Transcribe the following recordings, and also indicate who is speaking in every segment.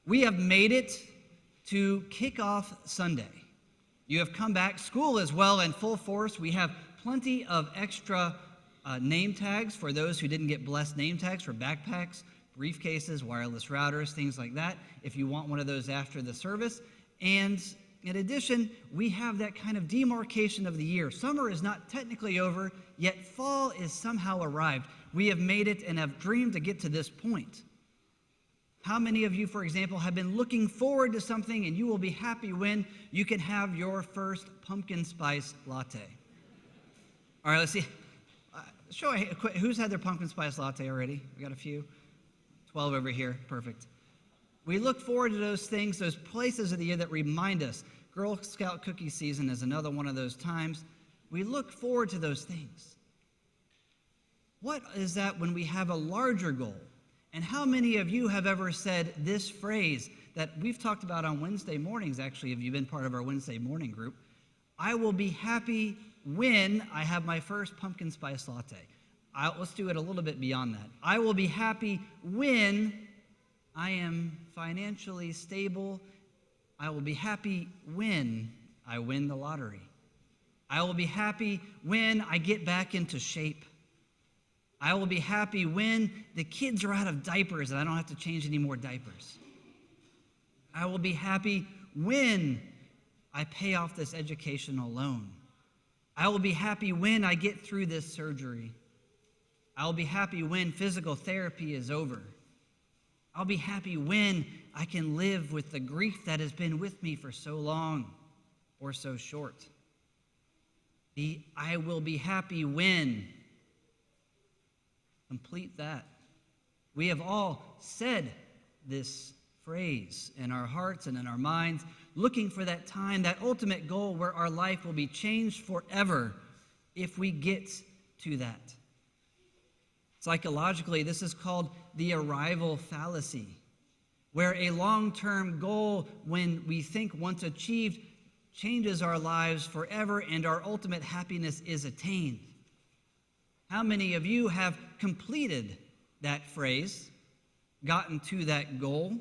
Speaker 1: We have made it to Kickoff Sunday. You have come back. School is well in full force. We have plenty of extra name tags for those who didn't get blessed name tags for backpacks, briefcases, wireless routers, things like that, if you want one of those after the service. And in addition, we have that kind of demarcation of the year. Summer is not technically over, yet fall is somehow arrived. We have made it and have dreamed to get to this point. How many of you, for example, have been looking forward to something and you will be happy when you can have your first pumpkin spice latte? All right, let's see. Who's had their pumpkin spice latte already? We got a few. 12 over here. Perfect. We look forward to those things, those places of the year that remind us. Girl Scout cookie season is another one of those times. We look forward to those things. What is that when we have a larger goal? And how many of you have ever said this phrase that we've talked about on Wednesday mornings, actually, if you've been part of our Wednesday morning group? I will be happy when I have my first pumpkin spice latte. Let's do it a little bit beyond that. I will be happy when I am financially stable. I will be happy when I win the lottery. I will be happy when I get back into shape. I will be happy when the kids are out of diapers and I don't have to change any more diapers. I will be happy when I pay off this educational loan. I will be happy when I get through this surgery. I'll be happy when physical therapy is over. I'll be happy when I can live with the grief that has been with me for so long or so short. I will be happy when. Complete that. We have all said this phrase in our hearts and in our minds, looking for that time, that ultimate goal where our life will be changed forever if we get to that. Psychologically, this is called the arrival fallacy, where a long-term goal, when we think once achieved, changes our lives forever and our ultimate happiness is attained. How many of you have completed that phrase, gotten to that goal?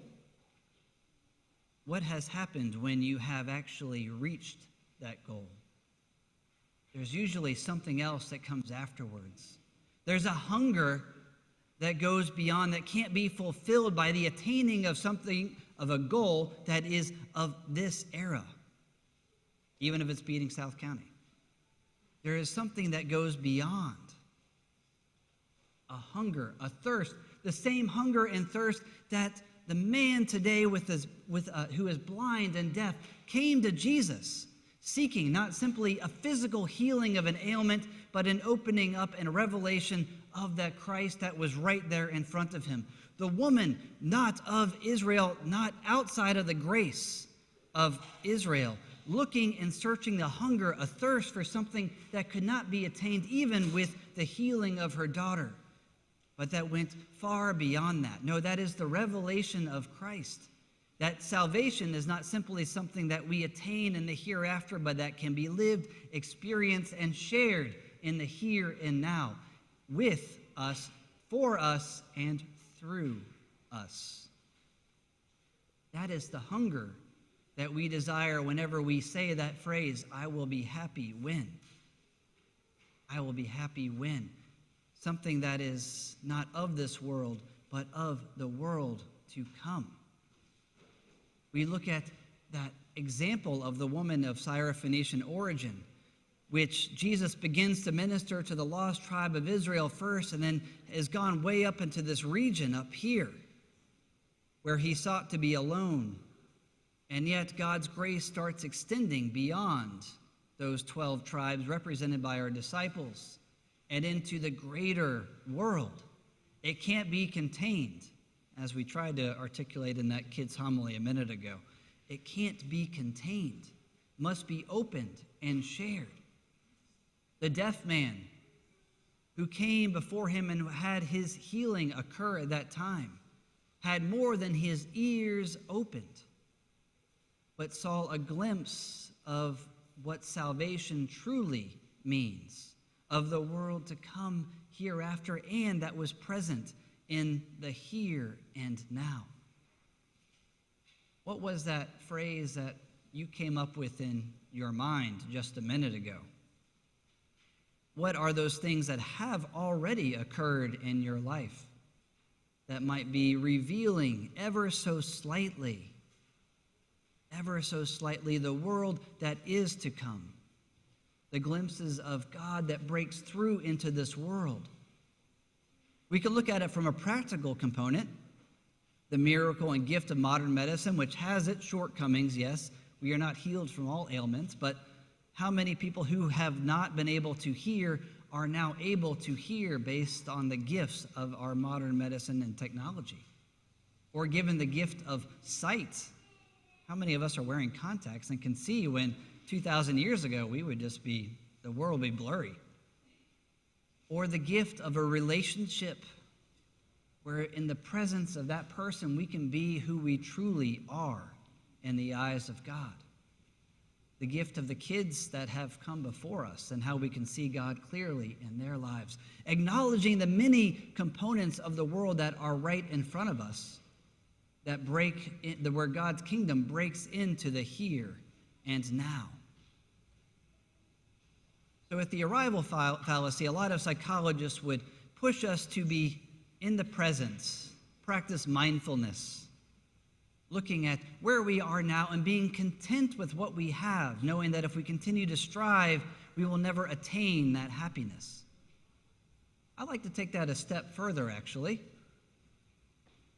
Speaker 1: What has happened when you have actually reached that goal? There's usually something else that comes afterwards. There's a hunger that goes beyond, that can't be fulfilled by the attaining of something, of a goal that is of this era, even if it's beating South County. There is something that goes beyond. A hunger, a thirst, the same hunger and thirst that the man today who is blind and deaf came to Jesus, seeking not simply a physical healing of an ailment, but an opening up and revelation of that Christ that was right there in front of him. The woman, not of Israel, not outside of the grace of Israel, looking and searching the hunger, a thirst for something that could not be attained even with the healing of her daughter, but that went far beyond that. No, that is the revelation of Christ. That salvation is not simply something that we attain in the hereafter, but that can be lived, experienced, and shared in the here and now, with us, for us, and through us. That is the hunger that we desire whenever we say that phrase, I will be happy when. I will be happy when. Something that is not of this world, but of the world to come. We look at that example of the woman of Syrophoenician origin, which Jesus begins to minister to the lost tribe of Israel first, and then has gone way up into this region up here, where he sought to be alone. And yet God's grace starts extending beyond those 12 tribes represented by our disciples and into the greater world. It can't be contained, as we tried to articulate in that kid's homily a minute ago. It can't be contained, must be opened and shared. The deaf man who came before him and had his healing occur at that time had more than his ears opened, but saw a glimpse of what salvation truly means, of the world to come hereafter, and that was present in the here and now. What was that phrase that you came up with in your mind just a minute ago? What are those things that have already occurred in your life that might be revealing ever so slightly, the world that is to come, the glimpses of God that breaks through into this world? We can look at it from a practical component, the miracle and gift of modern medicine, which has its shortcomings, yes. We are not healed from all ailments, but how many people who have not been able to hear are now able to hear based on the gifts of our modern medicine and technology? Or given the gift of sight, how many of us are wearing contacts and can see when 2,000 years ago the world would be blurry? Or the gift of a relationship where in the presence of that person we can be who we truly are in the eyes of God. The gift of the kids that have come before us and how we can see God clearly in their lives. Acknowledging the many components of the world that are right in front of us, that where God's kingdom breaks into the here and now. So with the arrival fallacy, a lot of psychologists would push us to be in the present, practice mindfulness, looking at where we are now and being content with what we have, knowing that if we continue to strive, we will never attain that happiness. I'd like to take that a step further, actually.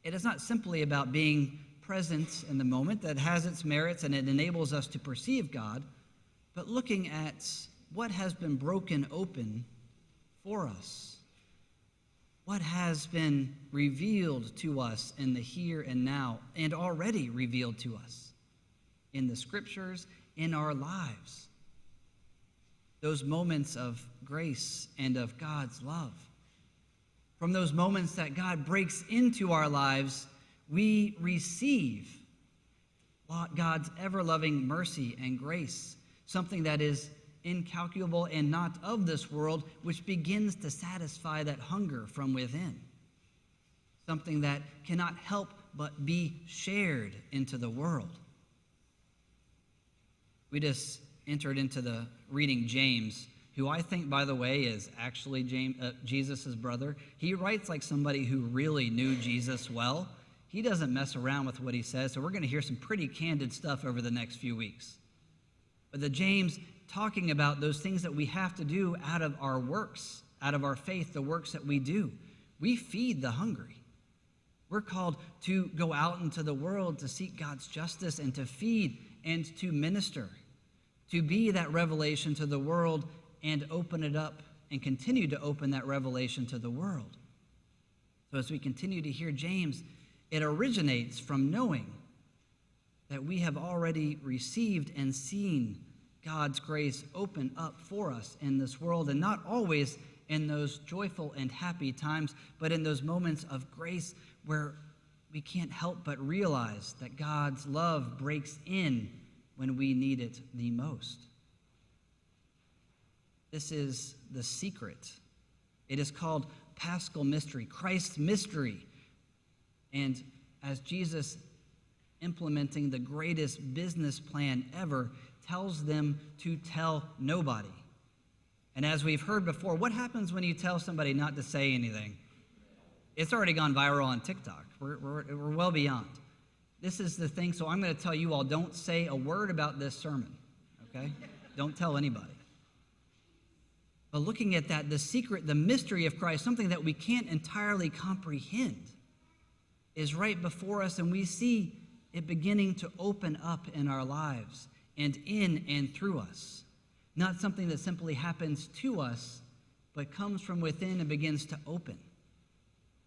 Speaker 1: It is not simply about being present in the moment. That has its merits and it enables us to perceive God, but looking at what has been broken open for us. What has been revealed to us in the here and now, and already revealed to us in the scriptures, in our lives. Those moments of grace and of God's love. From those moments that God breaks into our lives, we receive God's ever-loving mercy and grace, something that is incalculable and not of this world, which begins to satisfy that hunger from within. Something that cannot help but be shared into the world. We just entered into the reading James, who I think, by the way, is actually Jesus' brother. He writes like somebody who really knew Jesus well. He doesn't mess around with what he says, so we're going to hear some pretty candid stuff over the next few weeks. But the James talking about those things that we have to do out of our works, out of our faith, the works that we do. We feed the hungry. We're called to go out into the world to seek God's justice and to feed and to minister, to be that revelation to the world and open it up and continue to open that revelation to the world. So as we continue to hear James, it originates from knowing that we have already received and seen God's grace open up for us in this world, and not always in those joyful and happy times, but in those moments of grace where we can't help but realize that God's love breaks in when we need it the most. This is the secret. It is called Paschal mystery, Christ's mystery. And as Jesus, implementing the greatest business plan ever, tells them to tell nobody. And as we've heard before, what happens when you tell somebody not to say anything? It's already gone viral on TikTok. We're well beyond. This is the thing, so I'm going to tell you all, don't say a word about this sermon, okay? Don't tell anybody. But looking at that, the secret, the mystery of Christ, something that we can't entirely comprehend, is right before us, and we see it beginning to open up in our lives and in and through us. Not something that simply happens to us, but comes from within and begins to open.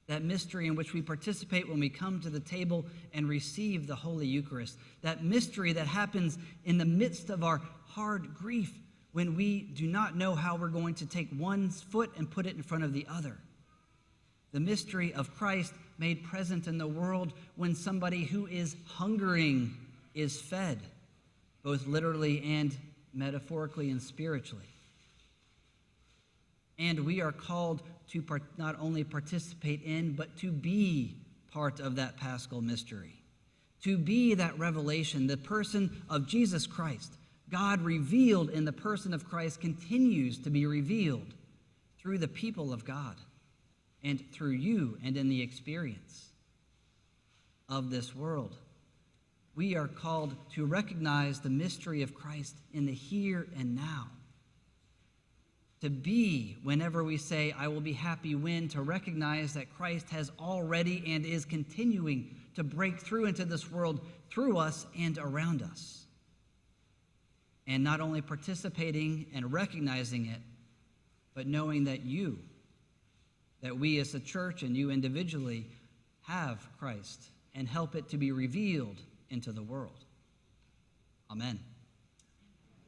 Speaker 1: That mystery in which we participate when we come to the table and receive the Holy Eucharist. That mystery that happens in the midst of our hard grief when we do not know how we're going to take one foot and put it in front of the other. The mystery of Christ made present in the world when somebody who is hungering is fed, both literally and metaphorically and spiritually. And we are called to not only participate in, but to be part of that Paschal mystery, to be that revelation, the person of Jesus Christ. God revealed in the person of Christ continues to be revealed through the people of God and through you and in the experience of this world. We are called to recognize the mystery of Christ in the here and now. To be, whenever we say, I will be happy when, to recognize that Christ has already and is continuing to break through into this world through us and around us. And not only participating and recognizing it, but knowing that we as a church and you individually have Christ and help it to be revealed into the world. Amen.